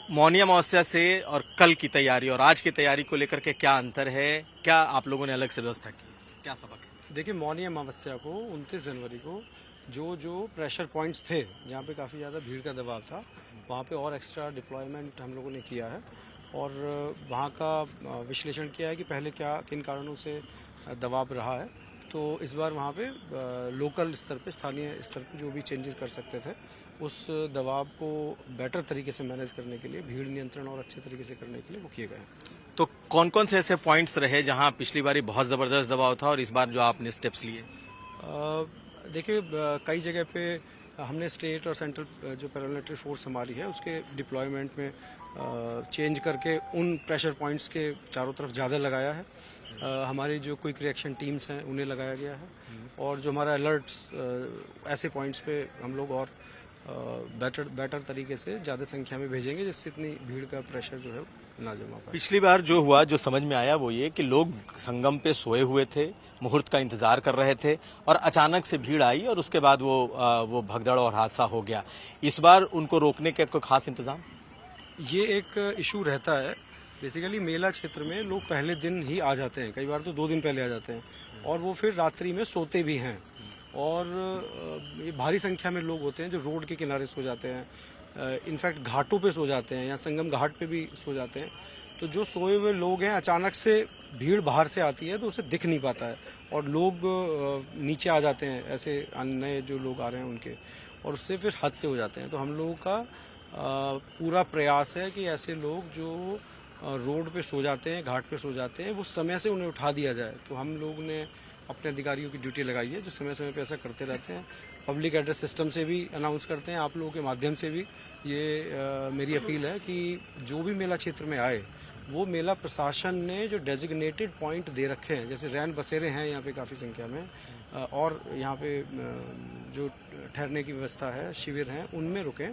मौनी अमावस्या से और कल की तैयारी और आज की तैयारी को लेकर के क्या अंतर है? क्या आप लोगों ने अलग से व्यवस्था की? क्या सबक है? देखिए, मौनी अमावस्या को 29 जनवरी को जो प्रेशर पॉइंट्स थे जहाँ पे काफ़ी ज़्यादा भीड़ का दबाव था, वहाँ पे और एक्स्ट्रा डिप्लॉयमेंट हम लोगों ने किया है और वहाँ का विश्लेषण किया है कि पहले क्या किन कारणों से दबाव रहा है। तो इस बार वहाँ पे लोकल स्तर पे, स्थानीय स्तर पे जो भी चेंजेस कर सकते थे, उस दबाव को बेटर तरीके से मैनेज करने के लिए, भीड़ नियंत्रण और अच्छे तरीके से करने के लिए वो किए गए हैं। तो कौन कौन से ऐसे पॉइंट्स रहे जहां पिछली बारी बहुत जबरदस्त दबाव था और इस बार जो आपने स्टेप्स लिए? देखिए, कई जगह पे हमने स्टेट और सेंट्रल जो पैरामिलिट्री फोर्स हमारी है उसके डिप्लॉयमेंट में चेंज करके उन प्रेशर पॉइंट्स के चारों तरफ ज़्यादा लगाया है। हमारी जो क्विक रिएक्शन टीम्स हैं उन्हें लगाया गया है और जो हमारा अलर्ट्स ऐसे पॉइंट्स पे हम लोग और बेटर तरीके से ज़्यादा संख्या में भेजेंगे जिससे इतनी भीड़ का प्रेशर जो है ना जमा पाए। पिछली बार जो हुआ, जो समझ में आया वो ये कि लोग संगम पे सोए हुए थे, मुहूर्त का इंतजार कर रहे थे और अचानक से भीड़ आई और उसके बाद वो भगदड़ और हादसा हो गया। इस बार उनको रोकने के कोई खास इंतजाम? ये एक इशू रहता है। बेसिकली मेला क्षेत्र में लोग पहले दिन ही आ जाते हैं, कई बार तो 2 दिन पहले आ जाते हैं और वो फिर रात्रि में सोते भी हैं और ये भारी संख्या में लोग होते हैं जो रोड के किनारे सो जाते हैं, इनफैक्ट घाटों पे सो जाते हैं या संगम घाट पे भी सो जाते हैं। तो जो सोए हुए लोग हैं, अचानक से भीड़ बाहर से आती है तो उसे दिख नहीं पाता है और लोग नीचे आ जाते हैं, ऐसे नए जो लोग आ रहे हैं उनके, और उससे फिर हादसे हो जाते हैं। तो हम लोगों का पूरा प्रयास है कि ऐसे लोग जो रोड पे सो जाते हैं, घाट पे सो जाते हैं, वो समय से उन्हें उठा दिया जाए। तो हम लोग ने अपने अधिकारियों की ड्यूटी लगाई है जो समय समय पे ऐसा करते रहते हैं। पब्लिक एड्रेस सिस्टम से भी अनाउंस करते हैं, आप लोगों के माध्यम से भी ये मेरी अपील है कि जो भी मेला क्षेत्र में आए, वो मेला प्रशासन ने जो डेजिग्नेटेड पॉइंट दे रखे हैं, जैसे रैन बसेरे हैं यहाँ पे काफ़ी संख्या में, और यहाँ पे जो ठहरने की व्यवस्था है, शिविर हैं, उनमें रुकें।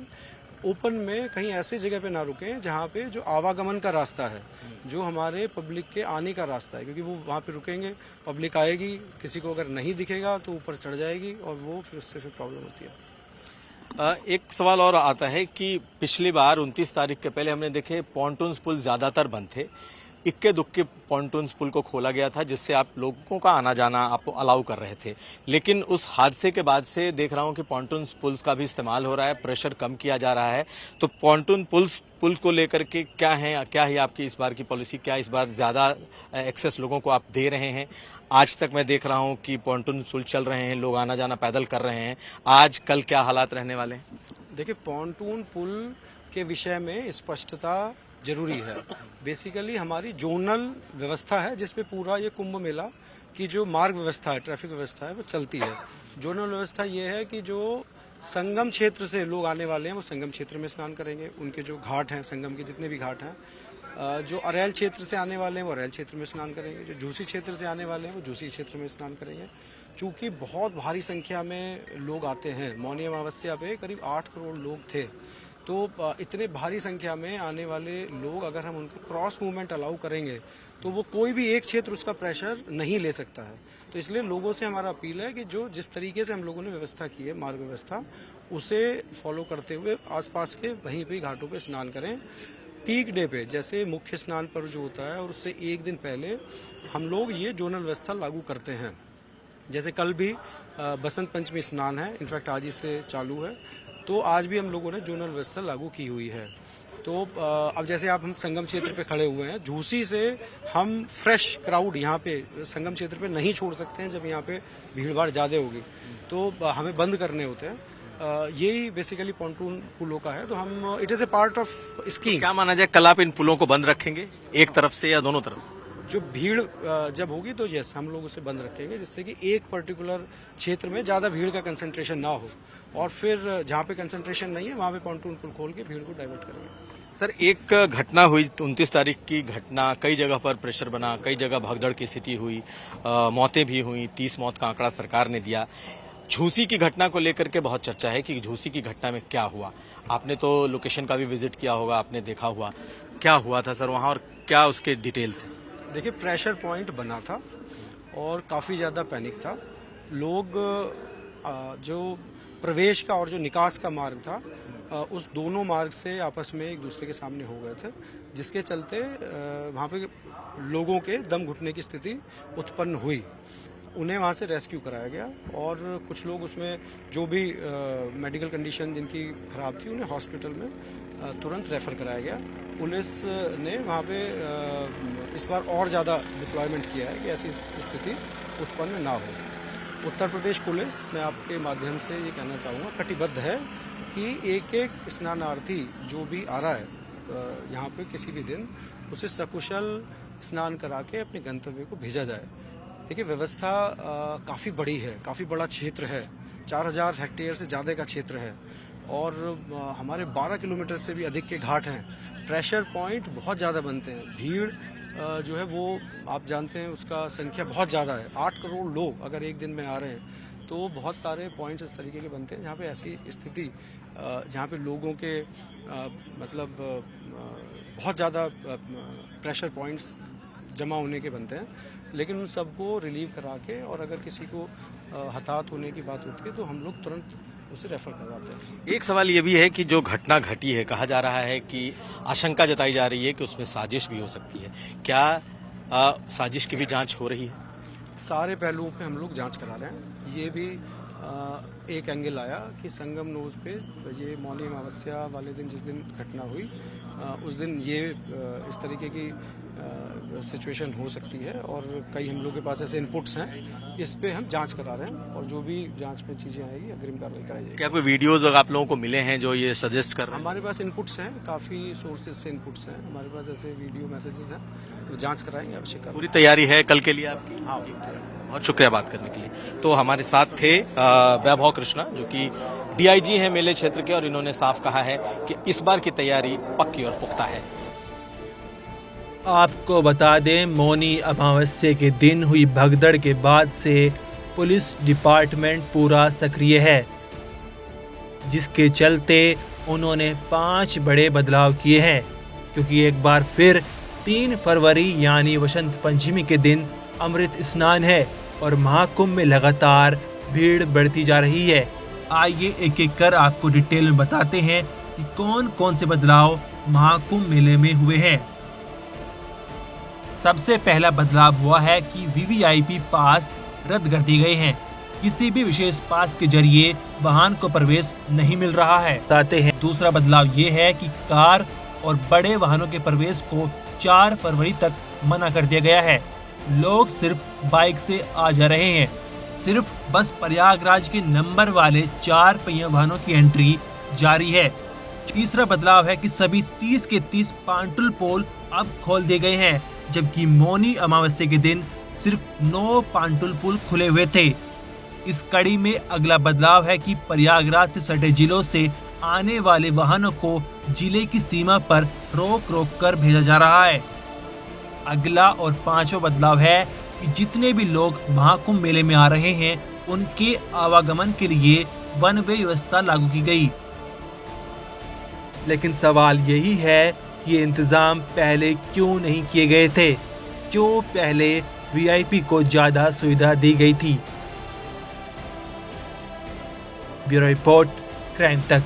ओपन में कहीं ऐसी जगह पे ना रुकें जहाँ पे जो आवागमन का रास्ता है, जो हमारे पब्लिक के आने का रास्ता है, क्योंकि वो वहाँ पे रुकेंगे, पब्लिक आएगी, किसी को अगर नहीं दिखेगा तो ऊपर चढ़ जाएगी और वो फिर उससे फिर प्रॉब्लम होती है। एक सवाल और आता है कि पिछली बार 29 तारीख के पहले हमने देखे पॉन्टून्स पुल ज्यादातर बंद थे, इक्के दुक्के पॉन्टून्स पुल को खोला गया था जिससे आप लोगों का आना जाना आपको अलाउ कर रहे थे। लेकिन उस हादसे के बाद से देख रहा हूं कि पॉन्टून्स पुल्स का भी इस्तेमाल हो रहा है, प्रेशर कम किया जा रहा है। तो पॉन्टून पुल्स को लेकर के क्या है आपकी इस बार की पॉलिसी? क्या इस बार ज्यादा एक्सेस लोगों को आप दे रहे हैं? आज तक मैं देख रहा हूं कि पॉन्टून पुल चल रहे हैं, लोग आना जाना पैदल कर रहे हैं। आज कल क्या हालात रहने वाले हैं? देखिए, पॉन्टून पुल के विषय में स्पष्टता जरूरी है। बेसिकली हमारी जोनल व्यवस्था है जिसपे पूरा ये कुंभ मेला की जो मार्ग व्यवस्था है, ट्रैफिक व्यवस्था है, वो चलती है। जोनल व्यवस्था ये है कि जो संगम क्षेत्र से लोग आने वाले हैं वो संगम क्षेत्र में स्नान करेंगे, उनके जो घाट हैं, संगम के जितने भी घाट हैं। जो अरैल क्षेत्र से आने वाले हैं वो अरैल क्षेत्र में स्नान करेंगे, जो झूसी क्षेत्र से आने वाले हैं वो झूसी क्षेत्र में स्नान करेंगे। चूँकि बहुत भारी संख्या में लोग आते हैं, मौनी अमावस्या पे करीब 8 करोड़ लोग थे, तो इतने भारी संख्या में आने वाले लोग अगर हम उनको क्रॉस मूवमेंट अलाउ करेंगे तो वो कोई भी एक क्षेत्र उसका प्रेशर नहीं ले सकता है। तो इसलिए लोगों से हमारा अपील है कि जो जिस तरीके से हम लोगों ने व्यवस्था की है, मार्ग व्यवस्था, उसे फॉलो करते हुए आसपास के वहीं पे घाटों पे स्नान करें। पीक डे पे, जैसे मुख्य स्नान पर्व जो होता है और उससे एक दिन पहले हम लोग ये जोनल व्यवस्था लागू करते हैं। जैसे कल भी बसंत पंचमी स्नान है, इनफैक्ट आज ही से चालू है, तो आज भी हम लोगों ने जोनल व्यवस्था लागू की हुई है। तो अब जैसे हम संगम क्षेत्र पे खड़े हुए हैं, झूसी से हम फ्रेश क्राउड यहाँ पे संगम क्षेत्र पे नहीं छोड़ सकते हैं जब यहाँ पे भीड़ भाड़ ज़्यादा होगी, तो हमें बंद करने होते हैं। यही बेसिकली पॉन्टून पुलों का है, तो हम it is a part of scheme. क्या माना जाए, कल आप इन पुलों को बंद रखेंगे एक तरफ से या दोनों तरफ? जो भीड़ जब होगी तो यस, हम लोग उसे बंद रखेंगे जिससे कि एक पर्टिकुलर क्षेत्र में ज़्यादा भीड़ का कंसंट्रेशन ना हो, और फिर जहाँ पे कंसंट्रेशन नहीं है वहाँ पे पॉन्टून पुल खोल के भीड़ को डाइवर्ट करेंगे। सर, एक घटना हुई 29 तारीख की घटना, कई जगह पर प्रेशर बना, कई जगह भगदड़ की स्थिति हुई, मौतें भी हुई, 30 मौत का आंकड़ा सरकार ने दिया। झूसी की घटना को लेकर के बहुत चर्चा है कि झूसी की घटना में क्या हुआ। आपने तो लोकेशन का भी विजिट किया होगा, आपने देखा हुआ, क्या हुआ था सर वहाँ और क्या उसके डिटेल्स हैं? देखिए, प्रेशर पॉइंट बना था और काफ़ी ज़्यादा पैनिक था। लोग जो प्रवेश का और जो निकास का मार्ग था, उस दोनों मार्ग से आपस में एक दूसरे के सामने हो गए थे, जिसके चलते वहाँ पे लोगों के दम घुटने की स्थिति उत्पन्न हुई। उन्हें वहाँ से रेस्क्यू कराया गया और कुछ लोग उसमें जो भी मेडिकल कंडीशन जिनकी ख़राब थी उन्हें हॉस्पिटल में तुरंत रेफ़र कराया गया। पुलिस ने वहाँ पे इस बार और ज़्यादा डिप्लॉयमेंट किया है कि ऐसी स्थिति उत्पन्न ना हो। उत्तर प्रदेश पुलिस, मैं आपके माध्यम से ये कहना चाहूँगा, कटिबद्ध है कि एक एक स्नानार्थी जो भी आ रहा है यहाँ पे किसी भी दिन, उसे सकुशल स्नान करा के अपने गंतव्य को भेजा जाए। देखिए, व्यवस्था काफ़ी बड़ी है, काफ़ी बड़ा क्षेत्र है, 4000 हेक्टेयर से ज़्यादा का क्षेत्र है और हमारे 12 किलोमीटर से भी अधिक के घाट हैं। प्रेशर पॉइंट बहुत ज़्यादा बनते हैं। भीड़ जो है वो आप जानते हैं उसका संख्या बहुत ज़्यादा है। 8 करोड़ लोग अगर एक दिन में आ रहे हैं तो बहुत सारे पॉइंट्स इस तरीके के बनते हैं जहाँ पे ऐसी स्थिति, जहाँ पे लोगों के मतलब बहुत ज़्यादा प्रेशर पॉइंट्स जमा होने के बनते हैं, लेकिन उन सबको रिलीव करा के और अगर किसी को हताहत होने की बात होती है तो हम लोग तुरंत उसे रेफर करवाते हैं। एक सवाल ये भी है कि जो घटना घटी है, कहा जा रहा है कि आशंका जताई जा रही है कि उसमें साजिश भी हो सकती है। क्या साजिश की भी जांच हो रही है? सारे पहलुओं पे हम लोग जांच करा रहे हैं। ये भी एक एंगल आया कि संगम नोज पे ये मौनी अमावस्या वाले दिन जिस दिन घटना हुई, उस दिन ये इस तरीके की सिचुएशन हो सकती है और कई हम लोग के पास ऐसे इनपुट्स हैं। इस पे हम जांच करा रहे हैं और जो भी जांच में चीज़ें आएगी अग्रिम कार्रवाई कराई जाएगी। क्या कोई वीडियोज आप लोगों को मिले हैं जो ये सजेस्ट कर रहे हैं? हमारे पास इनपुट्स हैं, काफ़ी सोर्सेज से इनपुट्स हैं हमारे पास, ऐसे वीडियो मैसेजेस हैं, तो जांच कराएंगे आवश्यक। पूरी तैयारी है कल के लिए आपकी? हाँ, तैयारी। बहुत शुक्रिया बात करने के लिए। तो हमारे साथ थे वैभव कृष्णा, जो कि डीआईजी हैं मेले क्षेत्र के, और इन्होंने साफ कहा है कि इस बार की तैयारी पक्की और पुख्ता है। आपको बता दें, मौनी अमावस्या के दिन हुई भगदड़ के बाद से पुलिस डिपार्टमेंट पूरा सक्रिय है, जिसके चलते उन्होंने 5 बड़े बदलाव किए हैं। क्योंकि एक बार फिर 3 फरवरी यानी वसंत पंचमी के दिन अमृत स्नान है और महाकुंभ में लगातार भीड़ बढ़ती जा रही है। आइए एक एक कर आपको डिटेल में बताते हैं कि कौन कौन से बदलाव महाकुंभ मेले में हुए हैं। सबसे पहला बदलाव हुआ है कि वीवीआईपी पास रद्द कर दिए गए हैं। किसी भी विशेष पास के जरिए वाहन को प्रवेश नहीं मिल रहा है। बताते हैं दूसरा बदलाव ये है कि कार और बड़े वाहनों के प्रवेश को 4 फरवरी तक मना कर दिया गया है। लोग सिर्फ बाइक से आ जा रहे हैं। सिर्फ बस प्रयागराज के नंबर वाले 4 पहिया वाहनों की एंट्री जारी है। तीसरा बदलाव है कि सभी 30 के 30 पांटुल पोल अब खोल दिए गए हैं, जबकि मौनी अमावस्या के दिन सिर्फ 9 पांटुल पुल खुले हुए थे। इस कड़ी में अगला बदलाव है कि प्रयागराज से सटे जिलों से आने वाले वाहनों को जिले की सीमा पर रोक कर भेजा जा रहा है। अगला और 5वां बदलाव है कि जितने भी लोग महाकुंभ मेले में आ रहे हैं उनके आवागमन के लिए वन वे व्यवस्था लागू की गई। लेकिन सवाल यही है कि ये इंतजाम पहले क्यों नहीं किए गए थे? क्यों पहले वीआईपी को ज्यादा सुविधा दी गई थी? ब्यूरो रिपोर्ट, क्राइम तक।